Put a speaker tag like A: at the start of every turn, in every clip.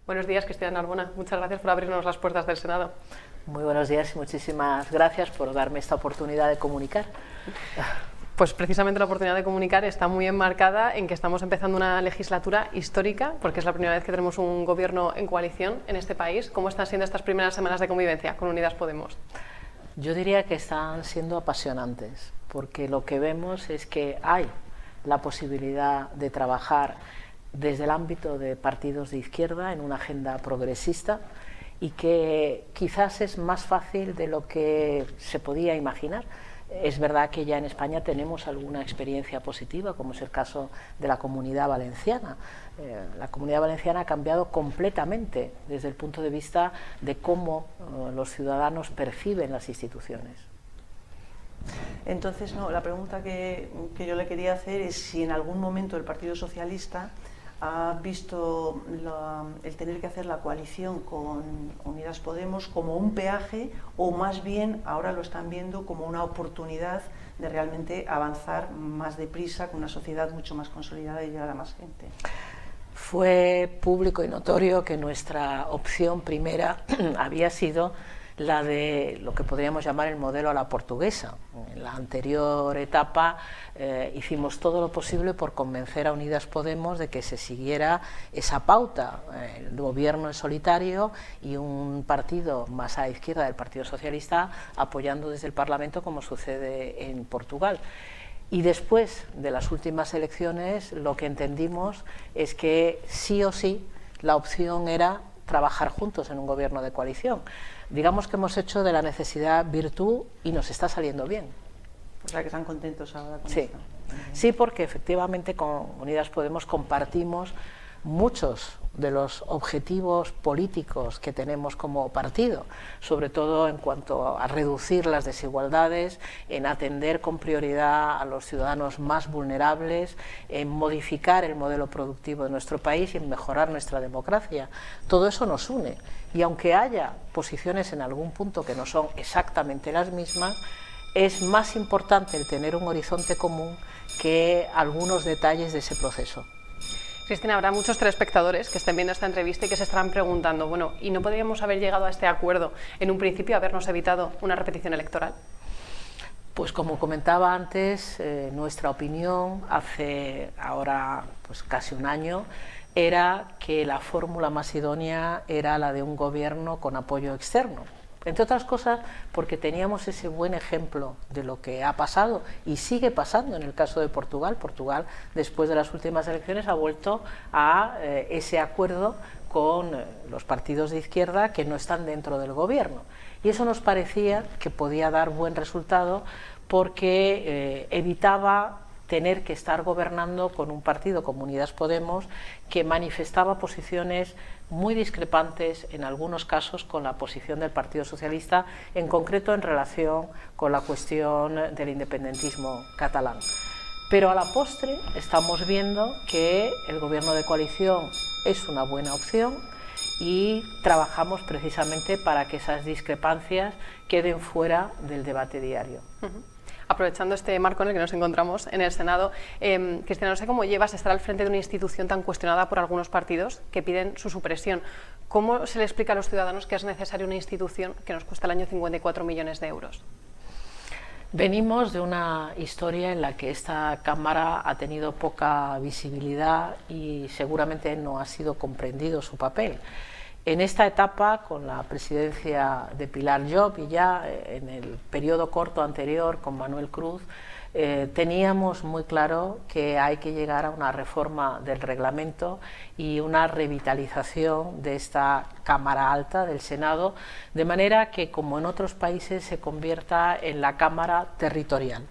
A: Buenos días, Cristina Narbona. Muchas gracias por abrirnos las puertas del Senado.
B: Muy buenos días y muchísimas gracias por darme esta oportunidad de comunicar.
A: Pues precisamente la oportunidad de comunicar está muy enmarcada en que estamos empezando una legislatura histórica, porque es la primera vez que tenemos un gobierno en coalición en este país. ¿Cómo están siendo estas primeras semanas de convivencia con Unidas Podemos?
B: Yo diría que están siendo apasionantes, porque lo que vemos es que hay la posibilidad de trabajar desde el ámbito de partidos de izquierda en una agenda progresista y que quizás es más fácil de lo que se podía imaginar. Es verdad que ya en España tenemos alguna experiencia positiva, como es el caso de la Comunidad Valenciana. La Comunidad Valenciana ha cambiado completamente desde el punto de vista de cómo los ciudadanos perciben las instituciones.
C: Entonces, la pregunta que yo le quería hacer es si en algún momento el Partido Socialista ha visto el tener que hacer la coalición con Unidas Podemos como un peaje, o más bien ahora lo están viendo como una oportunidad de realmente avanzar más deprisa con una sociedad mucho más consolidada y llegar a más gente.
B: Fue público y notorio que nuestra opción primera había sido la de lo que podríamos llamar el modelo a la portuguesa. En la anterior etapa hicimos todo lo posible por convencer a Unidas Podemos de que se siguiera esa pauta, el gobierno en solitario y un partido más a la izquierda del Partido Socialista apoyando desde el Parlamento, como sucede en Portugal. Y después de las últimas elecciones lo que entendimos es que sí o sí la opción era trabajar juntos en un gobierno de coalición. Digamos que hemos hecho de la necesidad virtud y nos está saliendo bien.
C: O sea, que están contentos ahora con
B: sí.
C: esto.
B: Sí, porque efectivamente con Unidas Podemos compartimos muchos de los objetivos políticos que tenemos como partido, sobre todo en cuanto a reducir las desigualdades, en atender con prioridad a los ciudadanos más vulnerables, en modificar el modelo productivo de nuestro país y en mejorar nuestra democracia. Todo eso nos une, y aunque haya posiciones en algún punto que no son exactamente las mismas, es más importante el tener un horizonte común que algunos detalles de ese proceso.
A: Cristina, habrá muchos telespectadores que estén viendo esta entrevista y que se estarán preguntando, bueno, ¿y no podríamos haber llegado a este acuerdo en un principio, habernos evitado una repetición electoral?
B: Pues como comentaba antes, nuestra opinión hace ahora pues casi un año era que la fórmula más idónea era la de un gobierno con apoyo externo. Entre otras cosas porque teníamos ese buen ejemplo de lo que ha pasado y sigue pasando en el caso de Portugal. Portugal, después de las últimas elecciones, ha vuelto a ese acuerdo con los partidos de izquierda que no están dentro del gobierno. Y eso nos parecía que podía dar buen resultado porque evitaba tener que estar gobernando con un partido como Unidas Podemos que manifestaba posiciones muy discrepantes en algunos casos con la posición del Partido Socialista, en concreto en relación con la cuestión del independentismo catalán. Pero a la postre estamos viendo que el gobierno de coalición es una buena opción y trabajamos precisamente para que esas discrepancias queden fuera del debate diario.
A: Aprovechando este marco en el que nos encontramos en el Senado, Cristina, no sé cómo llevas estar al frente de una institución tan cuestionada por algunos partidos que piden su supresión. ¿Cómo se le explica a los ciudadanos que es necesaria una institución que nos cuesta al año 54 millones de euros?
B: Venimos de una historia en la que esta Cámara ha tenido poca visibilidad y seguramente no ha sido comprendido su papel. En esta etapa, con la presidencia de Pilar Llop y ya en el periodo corto anterior con Manuel Cruz, teníamos muy claro que hay que llegar a una reforma del reglamento y una revitalización de esta Cámara Alta del Senado, de manera que, como en otros países, se convierta en la Cámara territorial.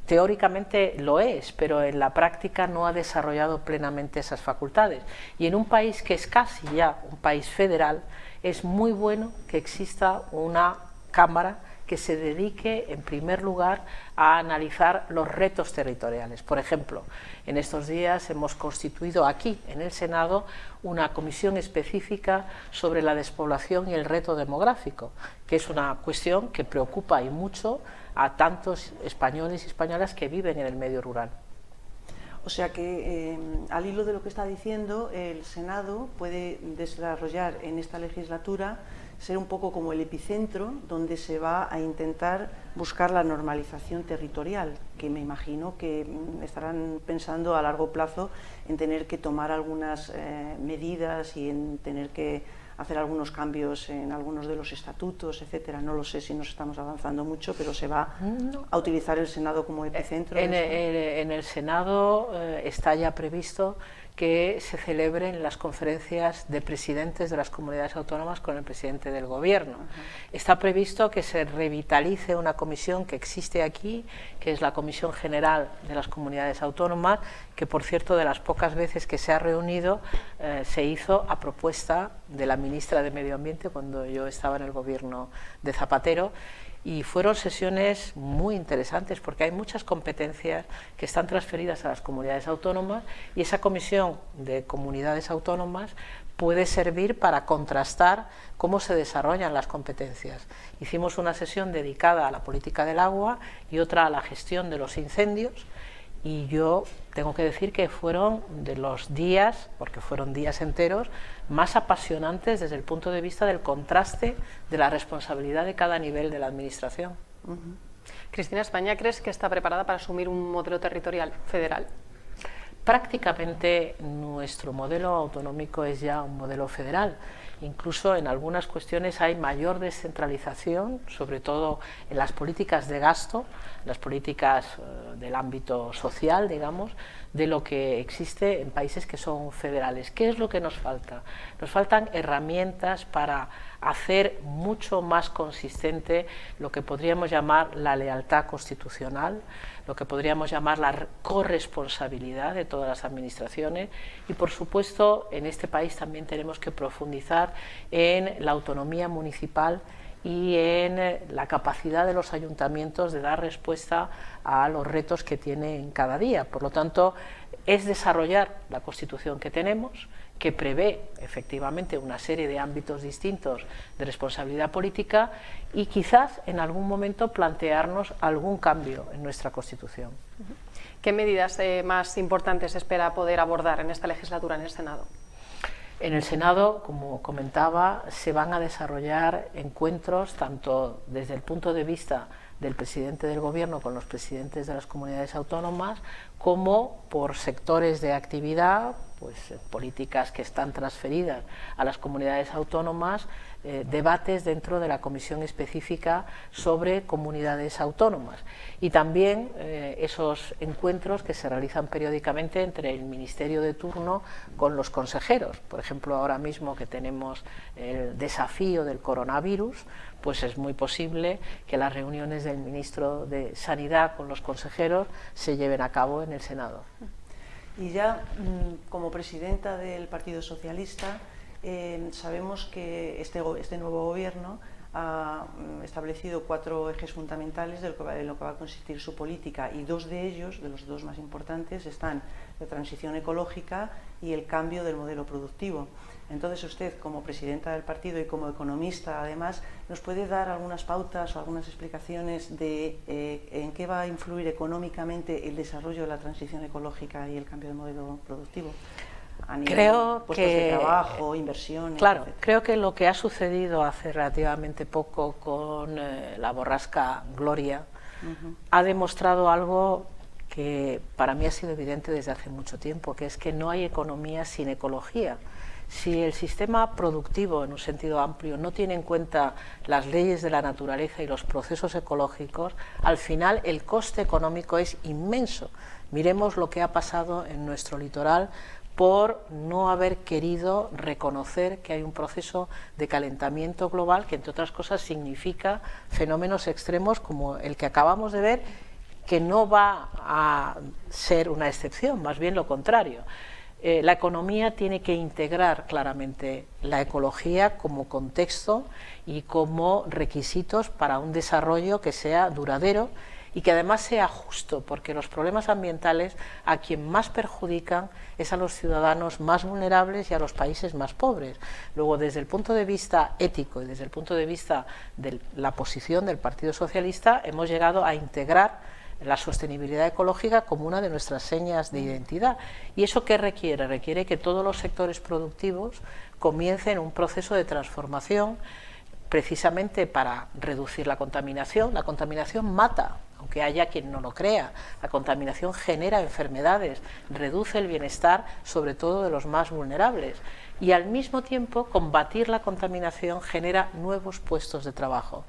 B: Teóricamente lo es, pero en la práctica no ha desarrollado plenamente esas facultades. Y en un país que es casi ya un país federal, es muy bueno que exista una Cámara que se dedique en primer lugar a analizar los retos territoriales. Por ejemplo, en estos días hemos constituido aquí en el Senado una comisión específica sobre la despoblación y el reto demográfico, que es una cuestión que preocupa y mucho a tantos españoles y españolas que viven en el medio rural.
C: O sea que, al hilo de lo que está diciendo, el Senado puede desarrollar en esta legislatura, ser un poco como el epicentro donde se va a intentar buscar la normalización territorial, que me imagino que estarán pensando a largo plazo en tener que tomar algunas medidas y en tener que hacer algunos cambios en algunos de los estatutos, etcétera. No lo sé si nos estamos avanzando mucho, pero se va a utilizar el Senado como epicentro.
B: En el Senado está ya previsto que se celebren las conferencias de presidentes de las comunidades autónomas con el presidente del gobierno. Está previsto que se revitalice una comisión que existe aquí, que es la Comisión General de las Comunidades Autónomas, que por cierto de las pocas veces que se ha reunido se hizo a propuesta de la ministra de Medio Ambiente cuando yo estaba en el gobierno de Zapatero. Y fueron sesiones muy interesantes porque hay muchas competencias que están transferidas a las comunidades autónomas y esa comisión de comunidades autónomas puede servir para contrastar cómo se desarrollan las competencias. Hicimos una sesión dedicada a la política del agua y otra a la gestión de los incendios, y yo tengo que decir que fueron de los días, porque fueron días enteros, más apasionantes desde el punto de vista del contraste de la responsabilidad de cada nivel de la administración.
A: Cristina, ¿España crees que está preparada para asumir un modelo territorial federal?
B: Prácticamente nuestro modelo autonómico es ya un modelo federal. Incluso en algunas cuestiones hay mayor descentralización, sobre todo en las políticas de gasto, las políticas del ámbito social, digamos, de lo que existe en países que son federales. ¿Qué es lo que nos falta? Nos faltan herramientas para hacer mucho más consistente lo que podríamos llamar la lealtad constitucional, lo que podríamos llamar la corresponsabilidad de todas las administraciones, y por supuesto en este país también tenemos que profundizar en la autonomía municipal y en la capacidad de los ayuntamientos de dar respuesta a los retos que tienen cada día. Por lo tanto, es desarrollar la Constitución que tenemos, que prevé efectivamente una serie de ámbitos distintos de responsabilidad política, y quizás en algún momento plantearnos algún cambio en nuestra Constitución.
A: ¿Qué medidas más importantes espera poder abordar en esta legislatura en el Senado?
B: En el Senado, como comentaba, se van a desarrollar encuentros tanto desde el punto de vista del presidente del Gobierno con los presidentes de las comunidades autónomas, como por sectores de actividad, pues políticas que están transferidas a las comunidades autónomas, debates dentro de la comisión específica sobre comunidades autónomas, y también esos encuentros que se realizan periódicamente entre el ministerio de turno con los consejeros. Por ejemplo, ahora mismo que tenemos el desafío del coronavirus, pues es muy posible que las reuniones del ministro de Sanidad con los consejeros se lleven a cabo en el Senado.
C: Y ya como presidenta del Partido Socialista, sabemos que este nuevo gobierno ha establecido 4 ejes fundamentales de lo que va a consistir su política, y 2 de ellos, de los 2 más importantes, están la transición ecológica y el cambio del modelo productivo. Entonces usted, como presidenta del partido y como economista además, ¿nos puede dar algunas pautas o algunas explicaciones de en qué va a influir económicamente el desarrollo de la transición ecológica y el cambio del modelo productivo? A nivel
B: Creo
C: puestos de trabajo, inversiones,
B: claro,
C: etcétera.
B: creo que lo que ha sucedido hace relativamente poco con la borrasca Gloria ha demostrado algo que para mí ha sido evidente desde hace mucho tiempo, que es que no hay economía sin ecología. Si el sistema productivo, en un sentido amplio, no tiene en cuenta las leyes de la naturaleza y los procesos ecológicos, al final el coste económico es inmenso. Miremos lo que ha pasado en nuestro litoral por no haber querido reconocer que hay un proceso de calentamiento global que, entre otras cosas, significa fenómenos extremos como el que acabamos de ver, que no va a ser una excepción, más bien lo contrario. La economía tiene que integrar claramente la ecología como contexto y como requisitos para un desarrollo que sea duradero y que además sea justo, porque los problemas ambientales a quien más perjudican es a los ciudadanos más vulnerables y a los países más pobres. Luego, desde el punto de vista ético y desde el punto de vista de la posición del Partido Socialista, hemos llegado a integrar la sostenibilidad ecológica como una de nuestras señas de identidad. ¿Y eso qué requiere? Requiere que todos los sectores productivos comiencen un proceso de transformación precisamente para reducir la contaminación. La contaminación mata, aunque haya quien no lo crea. La contaminación genera enfermedades, reduce el bienestar, sobre todo de los más vulnerables. Y al mismo tiempo, combatir la contaminación genera nuevos puestos de trabajo.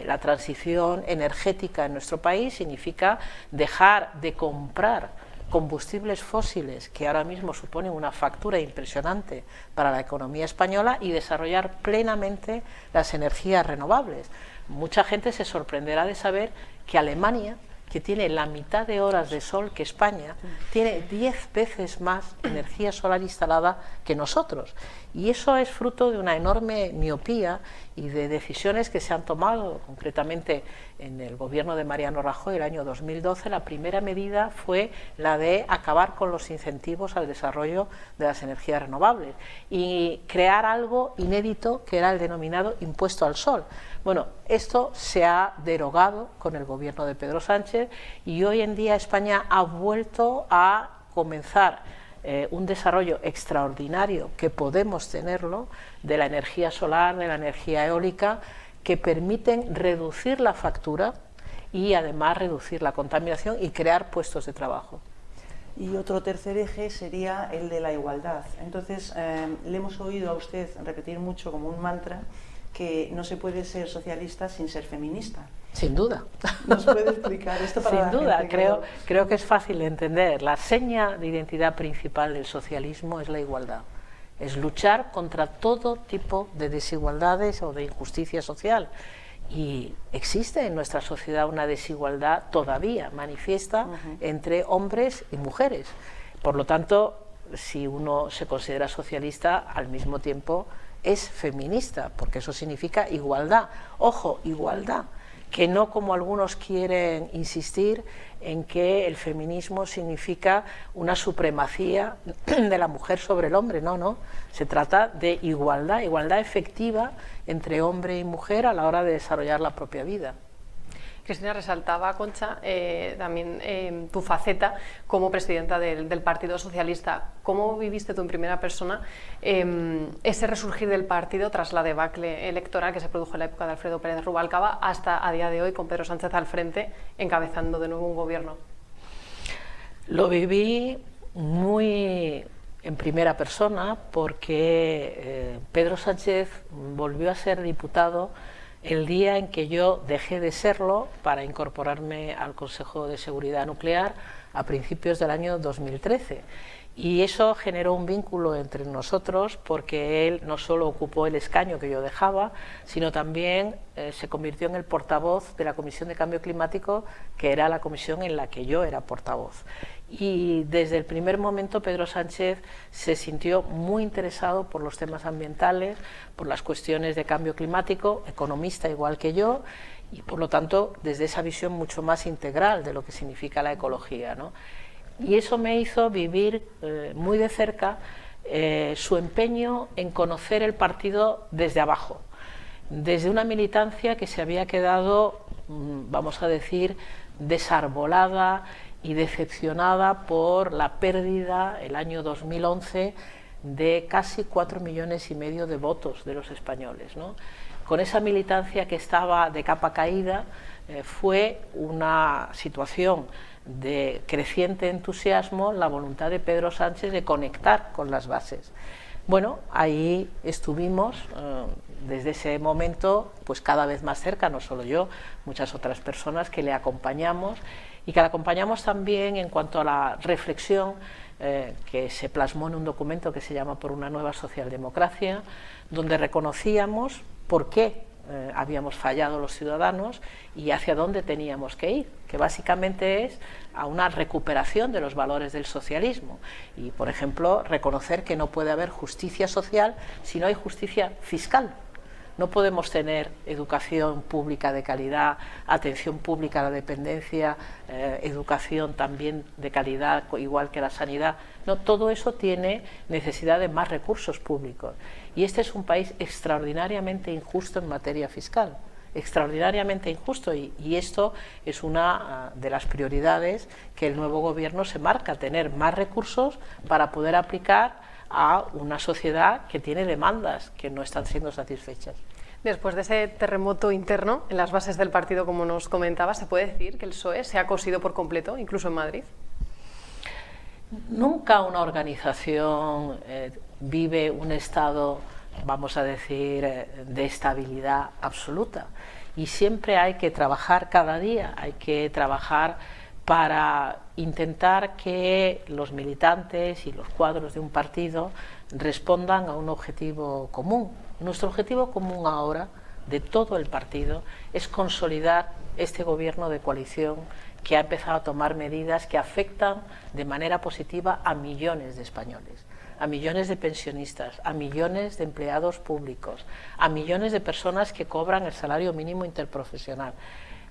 B: La transición energética en nuestro país significa dejar de comprar combustibles fósiles, que ahora mismo suponen una factura impresionante para la economía española, y desarrollar plenamente las energías renovables. Mucha gente se sorprenderá de saber que Alemania, que tiene la mitad de horas de sol que España, tiene 10 veces más energía solar instalada que nosotros. Y eso es fruto de una enorme miopía y de decisiones que se han tomado, concretamente en el gobierno de Mariano Rajoy el año 2012. La primera medida fue la de acabar con los incentivos al desarrollo de las energías renovables y crear algo inédito, que era el denominado impuesto al sol. Bueno, esto se ha derogado con el gobierno de Pedro Sánchez, y hoy en día España ha vuelto a comenzar un desarrollo extraordinario, que podemos tenerlo, de la energía solar, de la energía eólica, que permiten reducir la factura y además reducir la contaminación y crear puestos de trabajo.
C: Y otro tercer eje sería el de la igualdad. Entonces, le hemos oído a usted repetir mucho como un mantra que no se puede ser socialista sin ser feminista.
B: Sin duda.
C: ¿Nos puede explicar esto para
B: Sin duda,
C: gente
B: creo que es fácil de entender. La seña de identidad principal del socialismo es la igualdad. Es luchar contra todo tipo de desigualdades o de injusticia social. Y existe en nuestra sociedad una desigualdad todavía manifiesta entre hombres y mujeres. Por lo tanto, si uno se considera socialista, al mismo tiempo es feminista, porque eso significa igualdad. Ojo, igualdad, que no como algunos quieren insistir en que el feminismo significa una supremacía de la mujer sobre el hombre. No, no, se trata de igualdad, igualdad efectiva entre hombre y mujer a la hora de desarrollar la propia vida.
A: Cristina, resaltaba, Concha, también tu faceta como presidenta del Partido Socialista. ¿Cómo viviste tú en primera persona ese resurgir del partido tras la debacle electoral que se produjo en la época de Alfredo Pérez Rubalcaba hasta a día de hoy, con Pedro Sánchez al frente, encabezando de nuevo un gobierno?
B: Lo viví muy en primera persona, porque Pedro Sánchez volvió a ser diputado el día en que yo dejé de serlo para incorporarme al Consejo de Seguridad Nuclear a principios del año 2013. Y eso generó un vínculo entre nosotros, porque él no solo ocupó el escaño que yo dejaba, sino también se convirtió en el portavoz de la Comisión de Cambio Climático, que era la comisión en la que yo era portavoz. Y desde el primer momento Pedro Sánchez se sintió muy interesado por los temas ambientales, por las cuestiones de cambio climático, economista igual que yo, y por lo tanto desde esa visión mucho más integral de lo que significa la ecología, ¿no? Y eso me hizo vivir muy de cerca su empeño en conocer el partido desde abajo, desde una militancia que se había quedado, vamos a decir, desarbolada y decepcionada por la pérdida, el año 2011, de casi 4,5 millones de votos de los españoles, ¿no? Con esa militancia que estaba de capa caída, fue una situación de creciente entusiasmo la voluntad de Pedro Sánchez de conectar con las bases. Bueno, ahí estuvimos desde ese momento pues cada vez más cerca, no solo yo, muchas otras personas que le acompañamos, y que le acompañamos también en cuanto a la reflexión que se plasmó en un documento que se llama Por una nueva socialdemocracia, donde reconocíamos por qué habíamos fallado los ciudadanos y hacia dónde teníamos que ir, que básicamente es a una recuperación de los valores del socialismo y, por ejemplo, reconocer que no puede haber justicia social si no hay justicia fiscal. No podemos tener educación pública de calidad, atención pública a la dependencia, educación también de calidad, igual que la sanidad. No, todo eso tiene necesidad de más recursos públicos. Y este es un país extraordinariamente injusto en materia fiscal. extraordinariamente injusto y esto es una de las prioridades que el nuevo gobierno se marca, tener más recursos para poder aplicar a una sociedad que tiene demandas que no están siendo satisfechas.
A: Después de ese terremoto interno en las bases del partido, como nos comentaba, ¿se puede decir que el PSOE se ha cosido por completo, incluso en Madrid?
B: Nunca una organización vive un estado, vamos a decir, de estabilidad absoluta y siempre hay que trabajar cada día, hay que trabajar para intentar que los militantes y los cuadros de un partido respondan a un objetivo común. Nuestro objetivo común ahora, de todo el partido, es consolidar este gobierno de coalición que ha empezado a tomar medidas que afectan de manera positiva a millones de españoles, a millones de pensionistas, a millones de empleados públicos, a millones de personas que cobran el salario mínimo interprofesional.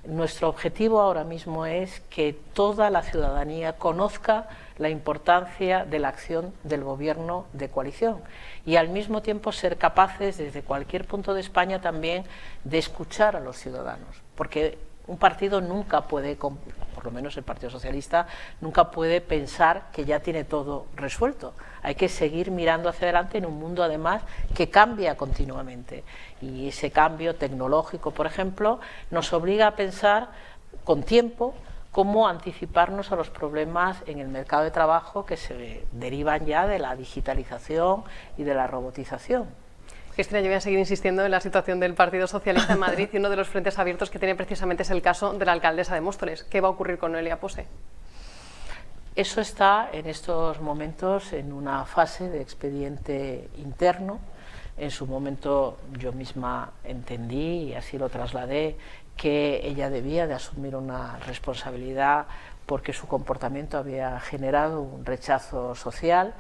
B: Nuestro objetivo ahora mismo es que toda la ciudadanía conozca la importancia de la acción del gobierno de coalición y al mismo tiempo ser capaces desde cualquier punto de España también de escuchar a los ciudadanos, porque un partido nunca puede, por lo menos el Partido Socialista, nunca puede pensar que ya tiene todo resuelto. Hay que seguir mirando hacia adelante en un mundo además que cambia continuamente y ese cambio tecnológico, por ejemplo, nos obliga a pensar con tiempo cómo anticiparnos a los problemas en el mercado de trabajo que se derivan ya de la digitalización y de la robotización.
A: Cristina, yo voy a seguir insistiendo en la situación del Partido Socialista en Madrid y uno de los frentes abiertos que tiene precisamente es el caso de la alcaldesa de Móstoles. ¿Qué va a ocurrir con Noelia Pose?
B: Eso está en estos momentos en una fase de expediente interno. En su momento yo misma entendí y así lo trasladé que ella debía de asumir una responsabilidad porque su comportamiento había generado un rechazo social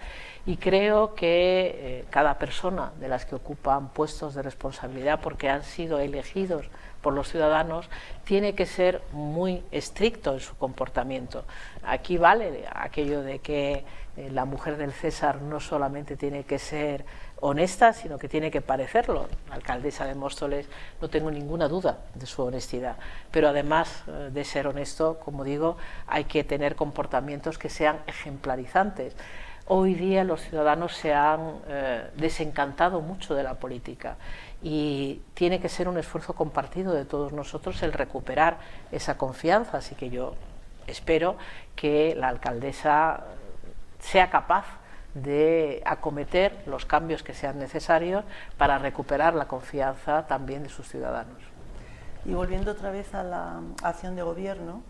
B: y creo que cada persona de las que ocupan puestos de responsabilidad porque han sido elegidos por los ciudadanos tiene que ser muy estricto en su comportamiento. Aquí vale aquello de que la mujer del César no solamente tiene que ser honesta, sino que tiene que parecerlo. La alcaldesa de Móstoles, no tengo ninguna duda de su honestidad, pero además de ser honesto, como digo, hay que tener comportamientos que sean ejemplarizantes. Hoy día los ciudadanos se han desencantado mucho de la política y tiene que ser un esfuerzo compartido de todos nosotros el recuperar esa confianza, así que yo espero que la alcaldesa sea capaz de acometer los cambios que sean necesarios para recuperar la confianza también de sus ciudadanos.
C: Y volviendo otra vez a la acción de gobierno,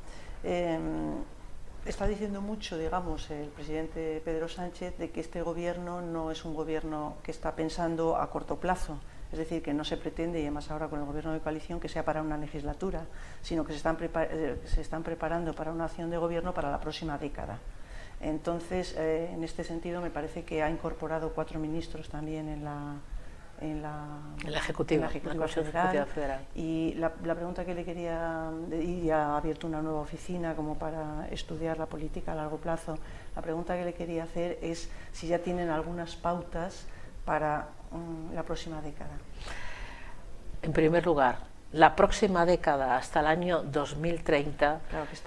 C: está diciendo mucho, digamos, el presidente Pedro Sánchez de que este gobierno no es un gobierno que está pensando a corto plazo, es decir, que no se pretende, y además ahora con el gobierno de coalición, que sea para una legislatura, sino que se están preparando para una acción de gobierno para la próxima década. Entonces, en este sentido, me parece que ha incorporado 4 ministros también en la Ejecutiva Federal. Y la pregunta que le quería, y ha abierto una nueva oficina como para estudiar la política a largo plazo, la pregunta que le quería hacer es si ya tienen algunas pautas para la próxima década.
B: En primer lugar, la próxima década hasta el año 2030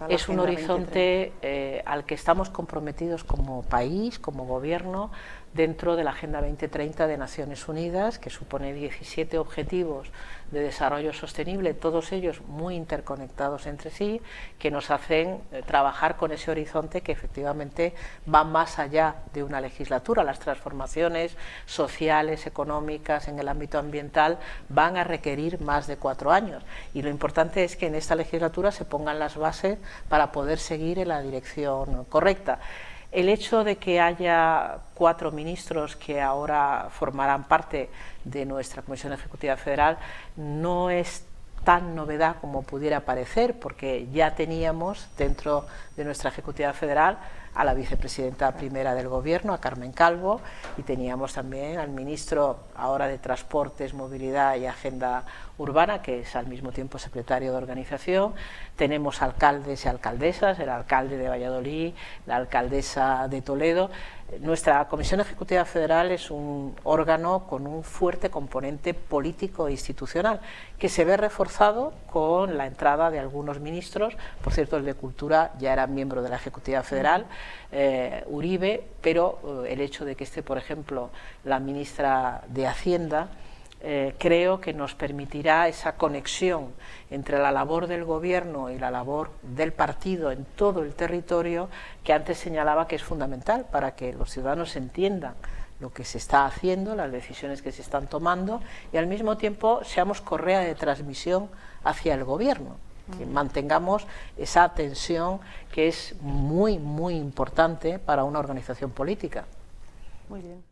B: es un horizonte al que estamos comprometidos como país, como gobierno, dentro de la Agenda 2030 de Naciones Unidas, que supone 17 objetivos de desarrollo sostenible, todos ellos muy interconectados entre sí, que nos hacen trabajar con ese horizonte que efectivamente va más allá de una legislatura. Las transformaciones sociales, económicas, en el ámbito ambiental van a requerir más de 4 años y lo importante es que en esta legislatura se pongan las bases para poder seguir en la dirección correcta. El hecho de que haya 4 ministros que ahora formarán parte de nuestra Comisión Ejecutiva Federal no es tan novedad como pudiera parecer, porque ya teníamos dentro de nuestra Ejecutiva Federal a la vicepresidenta primera del Gobierno, a Carmen Calvo, y teníamos también al ministro ahora de Transportes, Movilidad y Agenda Urbana, que es al mismo tiempo secretario de Organización. Tenemos alcaldes y alcaldesas, el alcalde de Valladolid, la alcaldesa de Toledo. Nuestra Comisión Ejecutiva Federal es un órgano con un fuerte componente político e institucional que se ve reforzado con la entrada de algunos ministros. Por cierto, el de Cultura ya era miembro de la Ejecutiva Federal, Uribe, pero el hecho de que esté, por ejemplo, la ministra de Hacienda, creo que nos permitirá esa conexión entre la labor del gobierno y la labor del partido en todo el territorio, que antes señalaba que es fundamental para que los ciudadanos entiendan lo que se está haciendo, las decisiones que se están tomando, y al mismo tiempo seamos correa de transmisión hacia el gobierno, que mantengamos esa tensión que es muy, muy importante para una organización política.
C: Muy bien.